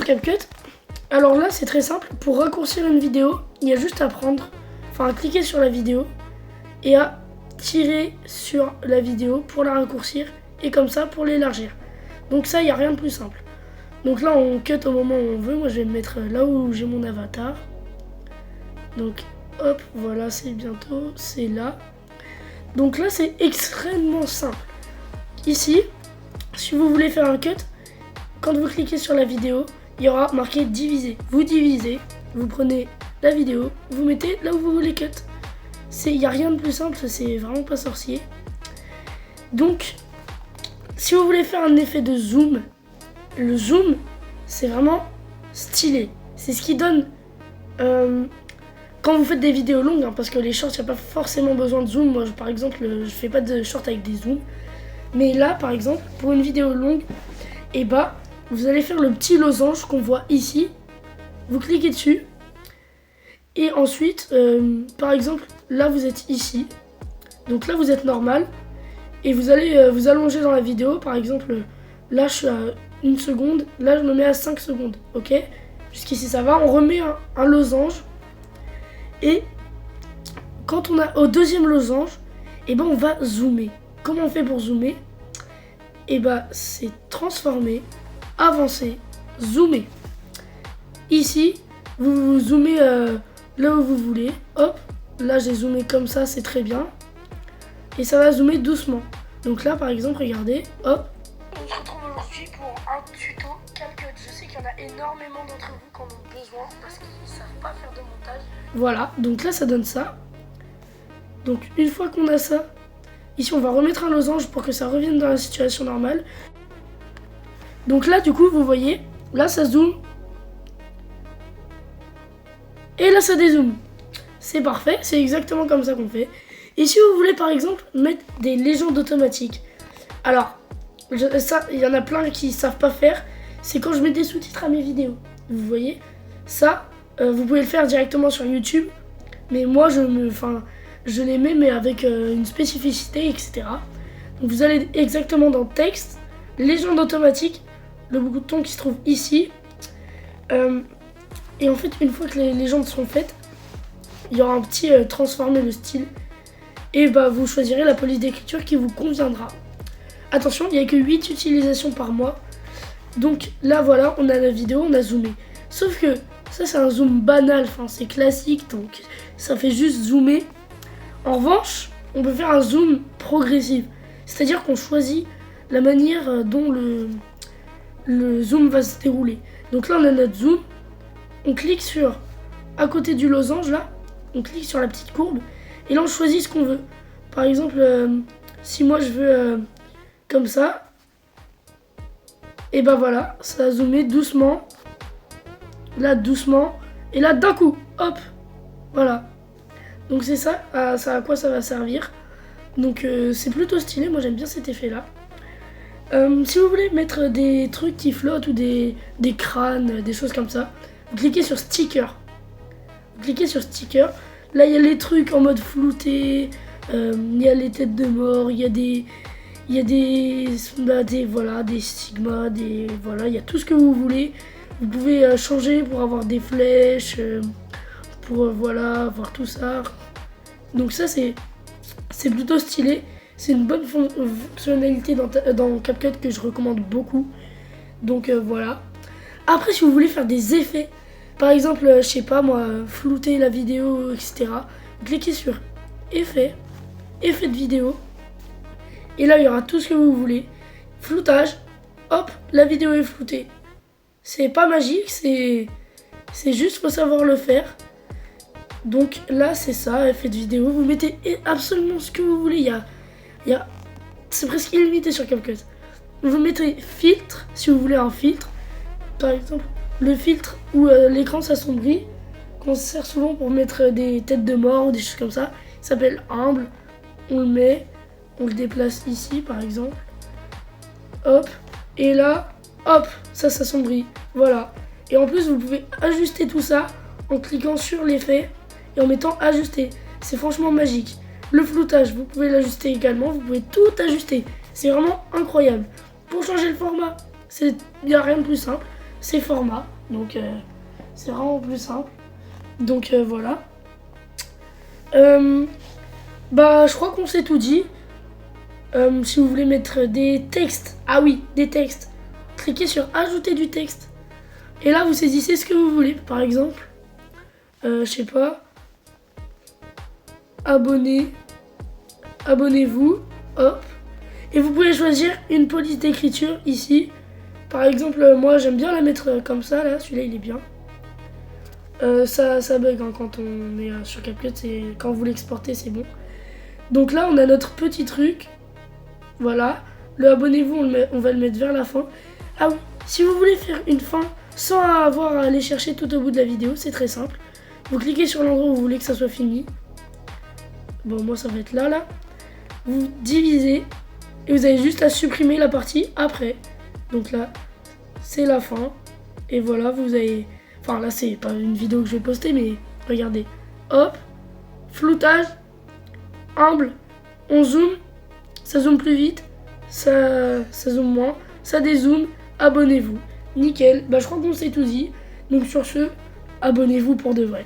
sur CapCut. Alors là, c'est très simple. Pour raccourcir une vidéo, il y a juste à cliquer sur la vidéo et à tirer sur la vidéo pour la raccourcir et comme ça pour l'élargir. Donc ça, il n'y a rien de plus simple. Donc là, on cut au moment où on veut. Moi, je vais me mettre là où j'ai mon avatar. Donc hop, voilà, c'est bientôt, c'est là. Donc là, c'est extrêmement simple. Ici, si vous voulez faire un cut, quand vous cliquez sur la vidéo, il y aura marqué diviser. Vous divisez, vous prenez la vidéo, vous mettez là où vous voulez cut. Il n'y a rien de plus simple, c'est vraiment pas sorcier. Donc, si vous voulez faire un effet de zoom, le zoom, c'est vraiment stylé. C'est ce qui donne, quand vous faites des vidéos longues, parce que les shorts, il n'y a pas forcément besoin de zoom. Moi, par exemple, je fais pas de shorts avec des zooms. Mais là, par exemple, pour une vidéo longue, vous allez faire le petit losange qu'on voit ici. Vous cliquez dessus. Et ensuite, par exemple, là, vous êtes ici. Donc là, vous êtes normal. Et vous allez vous allonger dans la vidéo. Par exemple, là, je suis à 1 seconde. Là, je me mets à 5 secondes. Ok? Jusqu'ici, ça va. On remet un losange. Et quand on a au deuxième losange, on va zoomer. Comment on fait pour zoomer? C'est transformer, avancer, zoomer. Ici, vous zoomez là où vous voulez. Hop, là j'ai zoomé comme ça, c'est très bien. Et ça va zoomer doucement. Donc là, par exemple, regardez, hop. On se retrouve aujourd'hui pour un tuto CapCut. Je sais qu'il y en a énormément d'entre vous qui en ont besoin parce qu'ils ne savent pas faire de montage. Voilà, donc là ça donne ça. Donc une fois qu'on a ça, ici on va remettre un losange pour que ça revienne dans la situation normale. Donc là du coup vous voyez, là ça zoome. Et là ça dézoome. C'est parfait, c'est exactement comme ça qu'on fait. Et si vous voulez par exemple mettre des légendes automatiques. Alors, ça il y en a plein qui savent pas faire. C'est quand je mets des sous-titres à mes vidéos. Vous voyez, ça vous pouvez le faire directement sur YouTube. Mais moi je les mets mais avec une spécificité, etc. Donc vous allez exactement dans texte, légende automatique, le bouton qui se trouve ici. Et en fait, une fois que les légendes sont faites, il y aura un petit transformer le style. Et vous choisirez la police d'écriture qui vous conviendra. Attention, il n'y a que 8 utilisations par mois. Donc là voilà, on a la vidéo, on a zoomé. Sauf que ça c'est un zoom banal, c'est classique, donc ça fait juste zoomer. En revanche, on peut faire un zoom progressif. C'est-à-dire qu'on choisit la manière dont le zoom va se dérouler. Donc là, on a notre zoom. On clique sur, à côté du losange, là, on clique sur la petite courbe. Et là, on choisit ce qu'on veut. Par exemple, si moi je veux comme ça, et voilà, ça a zoomé doucement. Là, doucement. Et là, d'un coup, hop, voilà. Donc c'est ça, à quoi ça va servir. Donc c'est plutôt stylé, moi j'aime bien cet effet là. Si vous voulez mettre des trucs qui flottent ou des crânes, des choses comme ça, vous cliquez sur sticker. Vous cliquez sur sticker, là il y a les trucs en mode flouté, il y a les têtes de mort, il y a des stigmas, il y a tout ce que vous voulez. Vous pouvez changer pour avoir des flèches, pour voir tout ça. Donc ça c'est plutôt stylé. C'est une bonne fonctionnalité dans CapCut que je recommande beaucoup. Donc voilà. Après si vous voulez faire des effets, par exemple je sais pas moi, flouter la vidéo, etc. Vous cliquez sur effet de vidéo. Et là il y aura tout ce que vous voulez. Floutage, hop, la vidéo est floutée. C'est pas magique, c'est juste faut savoir le faire. Donc là c'est ça, effet de vidéo, vous mettez absolument ce que vous voulez, c'est presque illimité sur CapCut. Vous mettez filtre, si vous voulez un filtre, par exemple le filtre où l'écran s'assombrit, qu'on se sert souvent pour mettre des têtes de mort ou des choses comme ça, il s'appelle humble, on le met, on le déplace ici par exemple, hop, et là, hop, ça s'assombrit, voilà. Et en plus vous pouvez ajuster tout ça en cliquant sur l'effet et en mettant ajuster. C'est franchement magique. Le floutage, vous pouvez l'ajuster également, vous pouvez tout ajuster. C'est vraiment incroyable. Pour changer le format, il n'y a rien de plus simple. ces formats. Donc c'est vraiment plus simple. Donc voilà. Bah je crois qu'on s'est tout dit. Si vous voulez mettre des textes, ah oui, des textes, cliquez sur ajouter du texte. Et là vous saisissez ce que vous voulez. Par exemple, je sais pas, abonnez-vous, hop. Et vous pouvez choisir une police d'écriture ici. Par exemple, moi j'aime bien la mettre comme ça, là, celui-là il est bien. Ça bug hein, quand on est sur CapCut, quand vous l'exportez c'est bon. Donc là on a notre petit truc, voilà. Le abonnez-vous on va le mettre vers la fin. Ah oui, si vous voulez faire une fin sans avoir à aller chercher tout au bout de la vidéo, c'est très simple. Vous cliquez sur l'endroit où vous voulez que ça soit fini. Bon moi ça va être là. Vous divisez et vous avez juste à supprimer la partie après. Donc là c'est la fin. Et voilà vous avez... Enfin là c'est pas une vidéo que je vais poster mais regardez. Hop, floutage, humble, on zoome, ça zoome plus vite, ça zoome moins, ça dézoome, abonnez-vous. Nickel, bah je crois qu'on s'est tout dit. Donc sur ce, abonnez-vous pour de vrai.